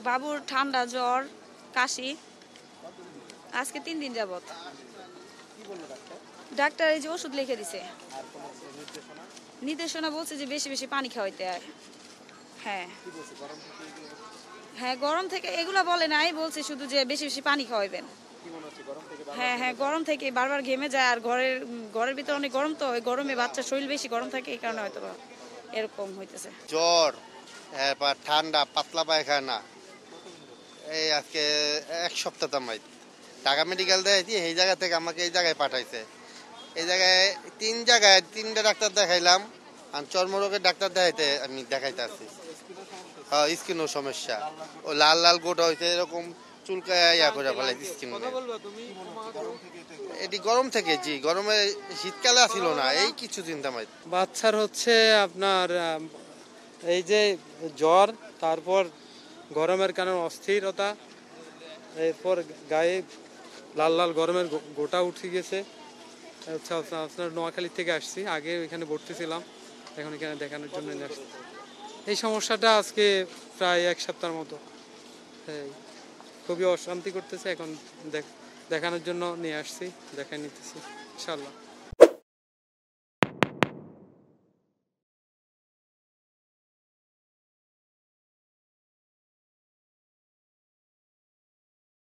বাবুর ঠান্ডা জ্বর কাশি আজকে 3 দিন যাবত। ডাক্তার এই যে ওষুধ লিখে দিছে। নির্দেশনা বলছে যে বেশি বেশি পানি খাওয়াইতে। হ্যাঁ হ্যাঁ, গরম থেকে এগুলা বলে নাই, বলছে শুধু যে বেশি বেশি পানি খাওয়াইবেন। হ্যাঁ হ্যাঁ, গরম থেকে বারবার ঘেমে যায়, আর ঘরের ভিতরে অনেক গরম, তো ওই গরমে বাচ্চার শরীর বেশি গরম থাকে, এই কারণে হয়তো এরকম হইতেছে। জ্বর, এরপর ঠান্ডা, পাতলা পায়খানা, এই আজকে 1 সপ্তাহ তামাই ঢাকা মেডিকেল দেখাইছি, এই জায়গা থেকে আমাকে এই জায়গায় পাঠাইছে। এই জায়গায় 3 জায়গায় 3টে ডাক্তার দেখাইলাম, আর চর্মরোগের ডাক্তার আমি দেখাইতে আসছি। হ্যাঁ, স্কিনও সমস্যা, ও লাল লাল গোটা হয়েছে, এরকম চুলকায় ইয়া করে ফেলাইছে স্কিন। এটি গরম থেকে, জি গরমে শীতকালে আসিল না, এই কিছুদিন তামাই। বাচ্চার হচ্ছে আপনার এই যে জ্বর, তারপর গরমের কারণে অস্থিরতা, এরপর গায়ে লাল লাল গরমের গোটা উঠে গেছে। আচ্ছা, আপনার নোয়াখালী থেকে আসছি, আগে ওইখানে ভর্তি ছিলাম, এখন এখানে দেখানোর জন্য আসছি। এই সমস্যাটা আজকে প্রায় 1 সপ্তাহের মতো, খুবই অশান্তি করতেছে। এখন দেখানোর জন্য নিয়ে আসছি, দেখাই নিতেছি ইনশাল্লাহ।